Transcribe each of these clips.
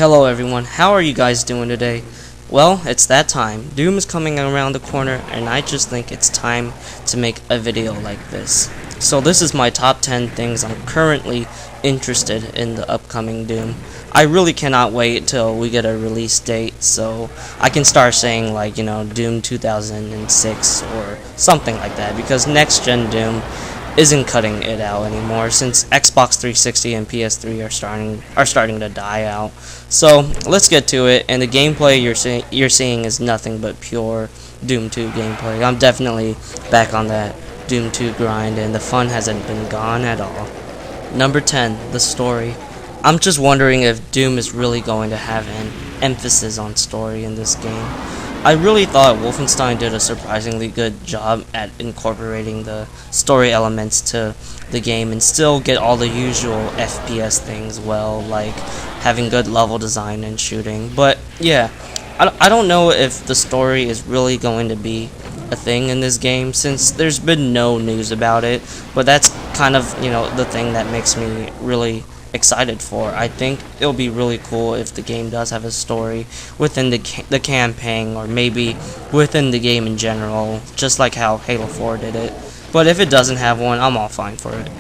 Hello everyone, how are you guys doing today? Well, it's that time. Doom is coming around the corner and I just think it's time to make a video like this. So this is my top 10 things I'm currently interested in the upcoming Doom. I really cannot wait till we get a release date so I can start saying like, Doom 2006 or something like that, because next gen Doom isn't cutting it out anymore since Xbox 360 and PS3 are starting to die out. So let's get to it. And the gameplay you're seeing is nothing but pure Doom 2 gameplay. I'm definitely back on that Doom 2 grind, and the fun hasn't been gone at all. Number 10, the story. I'm just wondering if Doom is really going to have an emphasis on story in this game. I really thought Wolfenstein did a surprisingly good job at incorporating the story elements to the game and still get all the usual FPS things well, like having good level design and shooting. But yeah, I don't know if the story is really going to be a thing in this game since there's been no news about it, but that's kind of, the thing that makes me really excited for. I think it'll be really cool if the game does have a story within the campaign, or maybe within the game in general, just like how Halo 4 did it. But if it doesn't have one, I'm all fine for it.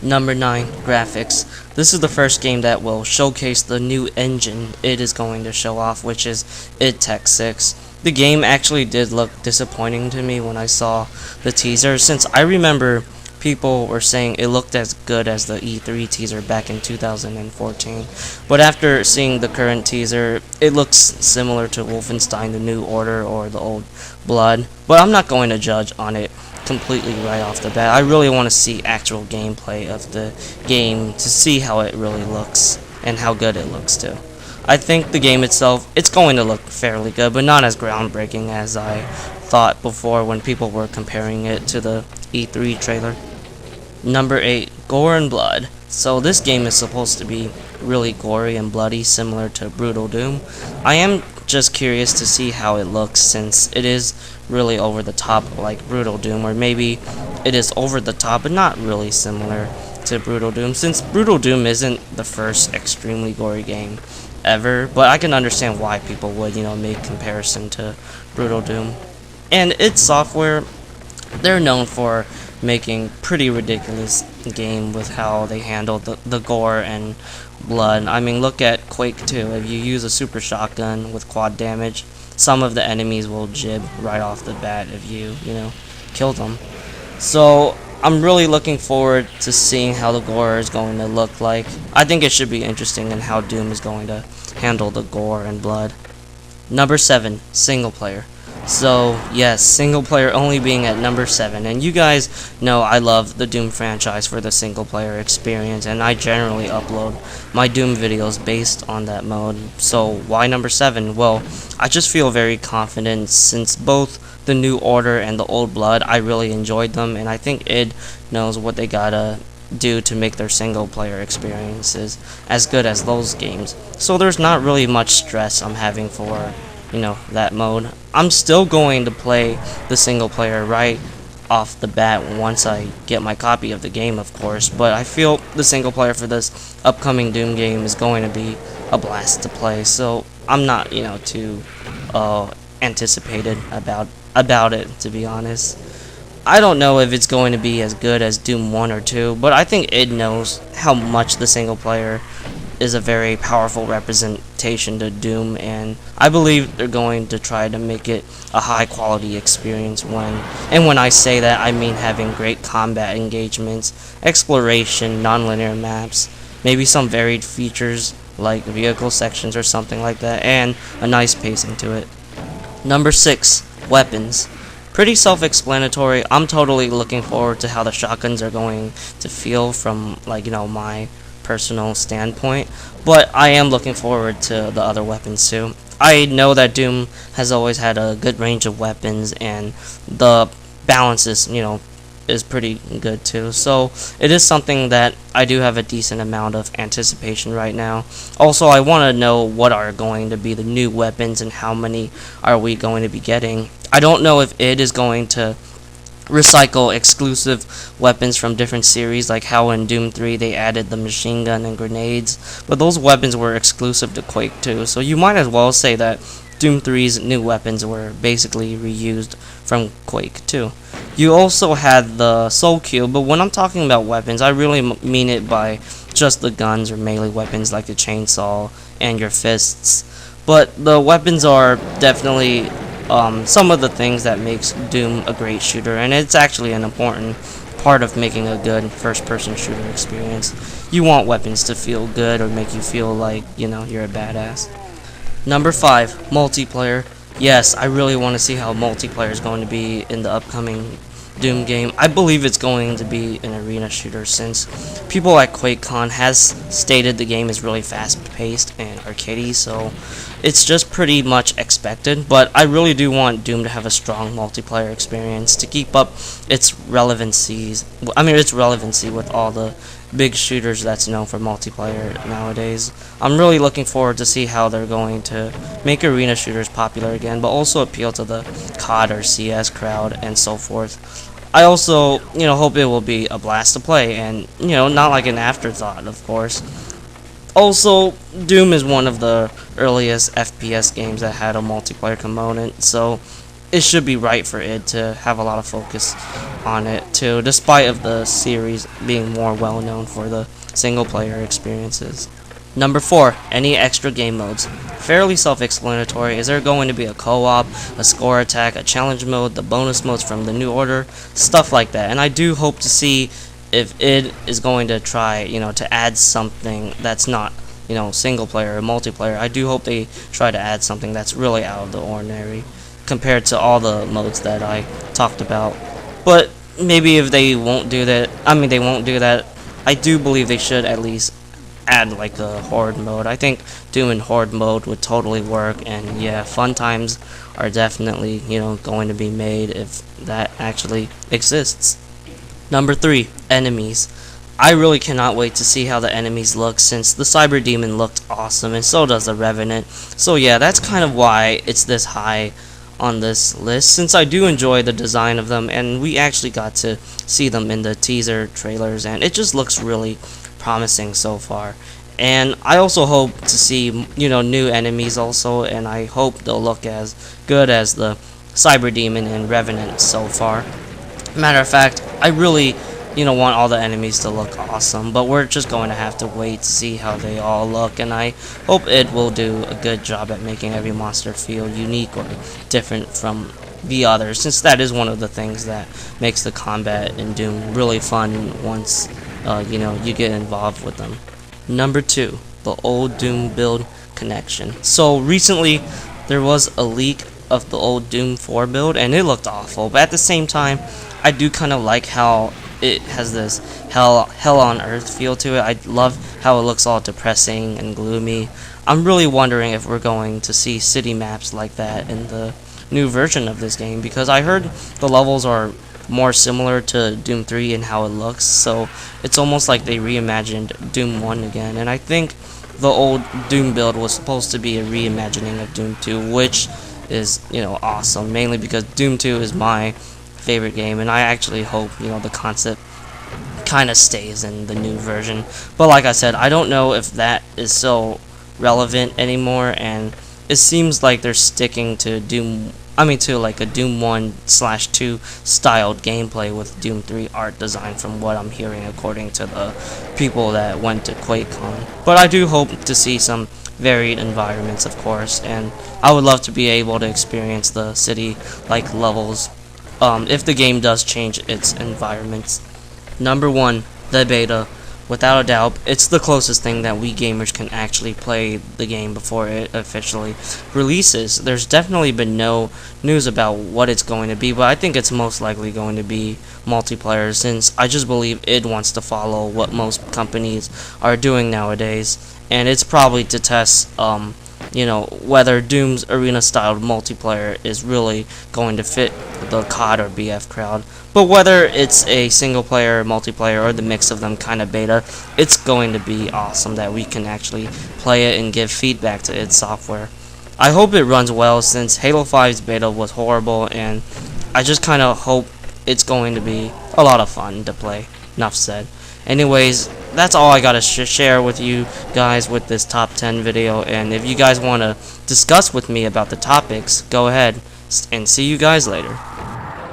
Number 9, graphics. This is the first game that will showcase the new engine it is going to show off, which is id Tech 6. The game actually did look disappointing to me when I saw the teaser, since I remember people were saying it looked as good as the E3 teaser back in 2014. But after seeing the current teaser, it looks similar to Wolfenstein: The New Order or The Old Blood. But I'm not going to judge on it completely right off the bat. I really want to see actual gameplay of the game to see how it really looks and how good it looks too. I think the game itself, it's going to look fairly good, but not as groundbreaking as I thought before when people were comparing it to the E3 trailer. Number 8, gore and blood. So this game is supposed to be really gory and bloody, similar to Brutal Doom. I am just curious to see how it looks, since it is really over the top like Brutal Doom, or maybe it is over the top but not really similar to Brutal Doom, since Brutal Doom isn't the first extremely gory game ever, but I can understand why people would, make comparison to Brutal Doom. And id Software, they're known for making pretty ridiculous game with how they handle the gore and blood. I mean, look at Quake 2. If you use a super shotgun with quad damage, some of the enemies will jib right off the bat if you kill them. So I'm really looking forward to seeing how the gore is going to look like. I think it should be interesting in how Doom is going to handle the gore and blood. Number 7, single player. So yes, single player only being at number 7, and you guys know I love the Doom franchise for the single player experience, and I generally upload my Doom videos based on that mode. So why number 7? Well, I just feel very confident since both the New Order and the Old Blood, I really enjoyed them, and I think id knows what they gotta do to make their single player experiences as good as those games. So there's not really much stress I'm having for that mode. I'm still going to play the single player right off the bat once I get my copy of the game, of course, but I feel the single player for this upcoming Doom game is going to be a blast to play, so I'm not, too anticipated about it, to be honest. I don't know if it's going to be as good as Doom 1 or 2, but I think id knows how much the single player is a very powerful representation to Doom, and I believe they're going to try to make it a high quality experience when I say that, I mean having great combat engagements, exploration, non-linear maps, maybe some varied features like vehicle sections or something like that, and a nice pacing to it. Number 6, weapons. Pretty self-explanatory. I'm totally looking forward to how the shotguns are going to feel from my personal standpoint, but I am looking forward to the other weapons too. I know that Doom has always had a good range of weapons, and the balance is pretty good too, so it is something that I do have a decent amount of anticipation right now. Also, I want to know what are going to be the new weapons and how many are we going to be getting. I don't know if id is going to recycle exclusive weapons from different series, like how in Doom 3 they added the machine gun and grenades, but those weapons were exclusive to Quake 2, so you might as well say that Doom 3's new weapons were basically reused from Quake 2. You also had the Soul Cube, but when I'm talking about weapons, I really mean it by just the guns or melee weapons like the chainsaw and your fists. But the weapons are definitely some of the things that makes Doom a great shooter, and it's actually an important part of making a good first-person shooter experience. You want weapons to feel good or make you feel like, you're a badass. Number 5, multiplayer. Yes, I really want to see how multiplayer is going to be in the upcoming Doom game. I believe it's going to be an arena shooter, since people at QuakeCon has stated the game is really fast-paced and arcadey, so it's just pretty much expected. But I really do want Doom to have a strong multiplayer experience to keep up its relevancy with all the big shooters that's known for multiplayer nowadays. I'm really looking forward to see how they're going to make arena shooters popular again, but also appeal to the COD or CS crowd and so forth. I also, hope it will be a blast to play, and, not like an afterthought, of course. Also, Doom is one of the earliest FPS games that had a multiplayer component, so it should be right for it to have a lot of focus on it too, despite of the series being more well known for the single player experiences. Number 4, any extra game modes. Fairly self-explanatory. Is there going to be a co-op, a score attack, a challenge mode, the bonus modes from the New Order, stuff like that. And I do hope to see if it is going to try, to add something that's not, single player or multiplayer. I do hope they try to add something that's really out of the ordinary compared to all the modes that I talked about. But maybe if they won't do that, I do believe they should at least add like a horde mode. I think doing horde mode would totally work, and yeah, fun times are definitely, going to be made if that actually exists. Number 3, enemies. I really cannot wait to see how the enemies look, since the Cyber Demon looked awesome, and so does the Revenant. So yeah, that's kind of why it's this high on this list, since I do enjoy the design of them, and we actually got to see them in the teaser trailers, and it just looks really promising so far. And I also hope to see, new enemies also, and I hope they'll look as good as the Cyber Demon and Revenant so far. Matter of fact, I really, want all the enemies to look awesome, but we're just going to have to wait to see how they all look, and I hope it will do a good job at making every monster feel unique or different from the others, since that is one of the things that makes the combat in Doom really fun once you get involved with them. Number 2, the old Doom build connection. So recently there was a leak of the old Doom 4 build, and it looked awful, but at the same time I do kind of like how it has this hell on earth feel to it. I love how it looks all depressing and gloomy. I'm really wondering if we're going to see city maps like that in the new version of this game, because I heard the levels are more similar to Doom 3 in how it looks, so it's almost like they reimagined Doom 1 again. And I think the old Doom build was supposed to be a reimagining of Doom 2, which is, awesome, mainly because Doom 2 is my favorite game, and I actually hope, the concept kind of stays in the new version. But like I said, I don't know if that is so relevant anymore, and it seems like they're sticking to like a Doom 1/2 styled gameplay with Doom 3 art design, from what I'm hearing according to the people that went to QuakeCon. But I do hope to see some varied environments, of course, and I would love to be able to experience the city-like levels if the game does change its environments. Number 1, the beta. Without a doubt, it's the closest thing that we gamers can actually play the game before it officially releases. There's definitely been no news about what it's going to be, but I think it's most likely going to be multiplayer, since I just believe id wants to follow what most companies are doing nowadays, and it's probably to test whether Doom's arena-styled multiplayer is really going to fit the COD or BF crowd. But whether it's a single-player, multiplayer, or the mix of them kind of beta, it's going to be awesome that we can actually play it and give feedback to id Software. I hope it runs well, since Halo 5's beta was horrible, and I just kind of hope it's going to be a lot of fun to play. Enough said. Anyways, that's all I gotta share with you guys with this top 10 video, and if you guys want to discuss with me about the topics, go ahead, and see you guys later.